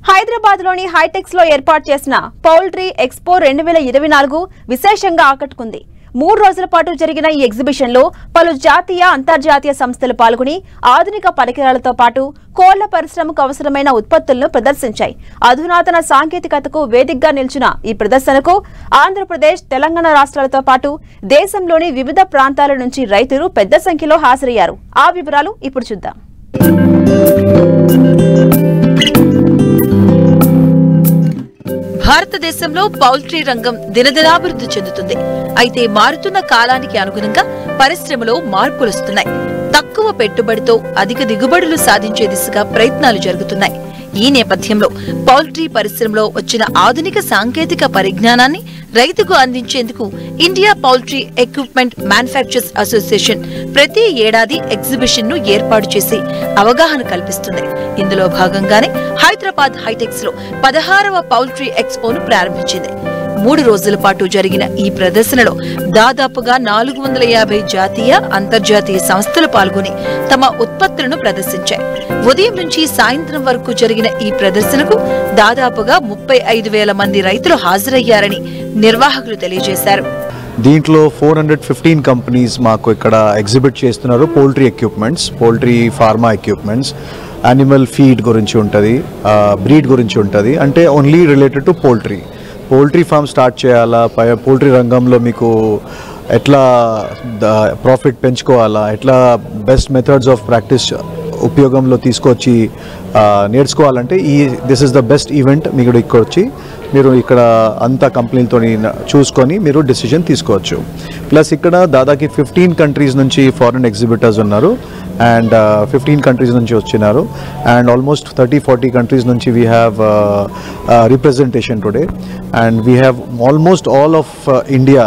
హైదరాబాద్లోని హైటెక్స్ లో ఏర్పాటు చేసిన పౌల్ట్రీ ఎక్స్పో 2024 విశేషంగా ఆకట్టుకుంది. 3 రోజుల పాటు జరిగిన ఈ ఎగ్జిబిషన్ లో పలు జాతీయ అంతర్జాతీయ సంస్థలు పాల్గొని ఆధునిక పరికరాలతో పాటు కోళ్ల పరిశ్రమకు అవసరమైన ఉత్పత్తులను ప్రదర్శించాయి. అధునాతన సాంకేతికతకు వేదికగా నిలిచిన ఈ ప్రదర్శనకు ఆంధ్రప్రదేశ్, తెలంగాణ రాష్ట్రాలతో పాటు దేశంలోని వివిధ ప్రాంతాల నుంచి రైతులు పెద్ద సంఖ్యలో హాజరయ్యారు. ఆ వివరాలు ఇప్పుడు చూద్దాం. భారతదేశంలో పౌల్ట్రీ రంగం దినదినాభివృద్ధి చెందుతుంది. అయితే మారుతున్న కాలానికి అనుగుణంగా పరిశ్రమలో మార్పులు వస్తున్నాయి. తక్కువ పెట్టుబడితో అధిక దిగుబడులు సాధించే దిశగా ప్రయత్నాలు జరుగుతున్నాయి. ఈ నేపథ్యంలో పౌల్ట్రీ పరిశ్రమలో వచ్చిన ఆధునిక సాంకేతిక పరిజ్ఞానాన్ని రైతుకు అందించేందుకు India poultry equipment manufacturers association ప్రతి ఏడాది ఎగ్జిబిషన్ ను ఏర్పాటు చేసి అవగాహన కల్పిస్తుంది. ఇందులో భాగంగానే హైదరాబాద్ హైటెక్స్ లో 16వ పౌల్ట్రీ ఎక్స్పోను ప్రారంభించింది. 3 రోజుల పాటు జరిగిన ఈ ప్రదర్శనలో దాదాపుగా 450 జాతీయ, అంతర్జాతీయ సంస్థలు పాల్గొని తమ ఉత్పత్తులను ప్రదర్శించాయి. ఉదయం నుంచి సాయంత్రం వరకు జరిగిన ఈ ప్రదర్శనకు దాదాపుగా 35,000 మంది రైతులు హాజరయ్యారని నిర్వాహకులు తెలియజేశారు. దీంట్లో 415 కంపెనీస్ మాకు ఇక్కడ ఎగ్జిబిట్ చేస్తున్నారు. Poultry equipments, poultry pharma equipments, animal feed గురించి ఉంటుంది, బ్రీడ్ గురించి ఉంటుంది. అంటే only related to poultry farm start చేయాలా, పోల్ట్రీ రంగంలో మీకు ఎట్లా ప్రాఫిట్ పెంచుకోవాలా, ఎట్లా బెస్ట్ మెథడ్స్ ఆఫ్ ప్రాక్టీస్ ఉపయోగంలో తీసుకొచ్చి నేర్చుకోవాలంటే this is the best event. మీకు ఇక్కడ వచ్చి మీరు ఇక్కడ అంతా కంపెనీలతో చూసుకొని మీరు డెసిషన్ తీసుకోవచ్చు. ప్లస్ ఇక్కడ దాదాపు 15 కంట్రీస్ నుంచి ఫారిన్ ఎగ్జిబిటర్స్ ఉన్నారు అండ్ 15 కంట్రీస్ నుంచి వచ్చినారు అండ్ ఆల్మోస్ట్ 30-40 కంట్రీస్ నుంచి we have representation today and we have almost all of India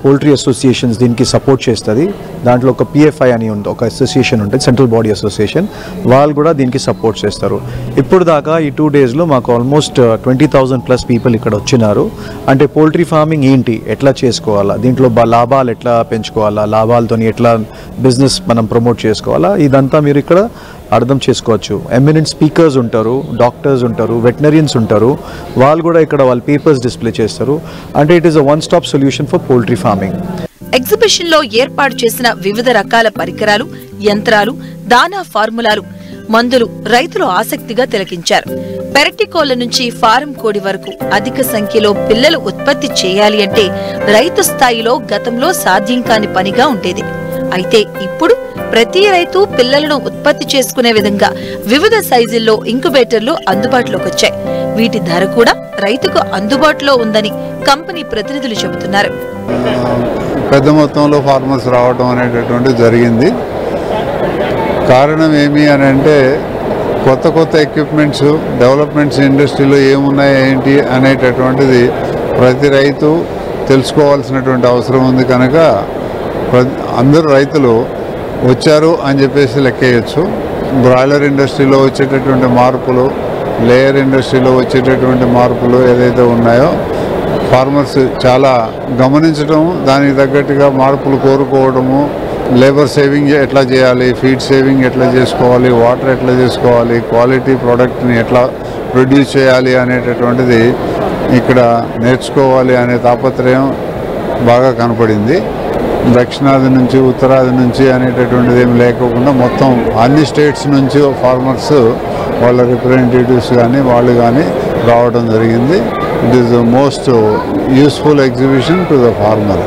poultry associations దీనికి సపోర్ట్ చేస్తుంది. దాంట్లో ఒక PFI అని ఉంది, ఒక అసోసియేషన్ ఉంటుంది, సెంట్రల్ బాడీ అసోసియేషన్, వాళ్ళు కూడా దీనికి సపోర్ట్ చేస్తారు. ఇప్పుడు దాకా ఈ 2 డేస్లో మాకు ఆల్మోస్ట్ 20,000+ పీపుల్ ఇక్కడ వచ్చినారు. అంటే పోల్ట్రీ ఫార్మింగ్ ఏంటి, ఎట్లా చేసుకోవాలా, దీంట్లో లాభాలు ఎట్లా పెంచుకోవాలా, లాభాలతో ఎట్లా బిజినెస్ మనం ప్రమోట్ చేసుకోవాలా, ఇదంతా మీరు ఇక్కడ అర్థం చేసుకోవచ్చు. ఎమినెంట్ స్పీకర్స్ ఉంటారు, డాక్టర్స్ ఉంటారు, వెటనరియన్స్ ఉంటారు, వాళ్ళు కూడా ఇక్కడ వాళ్ళ పేపర్స్ డిస్ప్లే చేస్తారు. అంటే it is a one stop solution for poultry farming. Exhibition లో ఏర్పాటు చేసిన వివిధ రకాల పరికరాలు, యంత్రాలు, దానా ఫార్ములాలు, మందులు రైతులు ఆసక్తిగా తిలకించారు. పెరటి కోళ్ల నుంచి ఫారం కోడి వరకు అధిక సంఖ్యలో పిల్లలు ఉత్పత్తి చేయాలి అంటే రైతు స్థాయిలో గతంలో సాధ్యం కాని పనిగా ఉండేది. అయితే ఇప్పుడు ప్రతి రైతు పిల్లలను ఉత్పత్తి చేసుకునే విధంగా వివిధ సైజుల్లో ఇంక్యుబేటర్లు అందుబాటులోకి వచ్చాయి. వీటి ధర కూడా రైతుకు అందుబాటులో ఉందని కంపెనీ ప్రతినిధులు చెబుతున్నారు. పెద్ద మొత్తంలో ఫార్మర్స్ రావడం అనేటటువంటి జరిగింది. కారణం ఏమి అని అంటే కొత్త ఎక్విప్మెంట్స్, డెవలప్మెంట్స్ ఇండస్ట్రీలో ఏమున్నాయి ఏంటి అనేటటువంటిది ప్రతి రైతు తెలుసుకోవాల్సినటువంటి అవసరం ఉంది. కనుక అందరూ రైతులు వచ్చారు అని చెప్పేసి లెక్కేయచ్చు. బ్రాయిలర్ ఇండస్ట్రీలో వచ్చేటటువంటి మార్పులు, లేయర్ ఇండస్ట్రీలో వచ్చేటటువంటి మార్పులు ఏదైతే ఉన్నాయో ఫార్మర్స్ చాలా గమనించడం, దానికి తగ్గట్టుగా మార్పులు కోరుకోవడము, లేబర్ సేవింగ్ ఎట్లా చేయాలి, ఫీడ్ సేవింగ్ ఎట్లా చేసుకోవాలి, వాటర్ ఎట్లా చేసుకోవాలి, క్వాలిటీ ప్రోడక్ట్ని ఎట్లా ప్రొడ్యూస్ చేయాలి అనేటటువంటిది ఇక్కడ నేర్చుకోవాలి అనే తాపత్రయం బాగా కనపడింది. దక్షిణాది నుంచి, ఉత్తరాది నుంచి అనేటటువంటిది ఏమి లేకుండా మొత్తం అన్ని స్టేట్స్ నుంచి ఫార్మర్స్ వాళ్ళ రిప్రజెంటేటివ్స్ కానీ వాళ్ళు కానీ రావడం జరిగింది. It is the most useful exhibition to the farmer.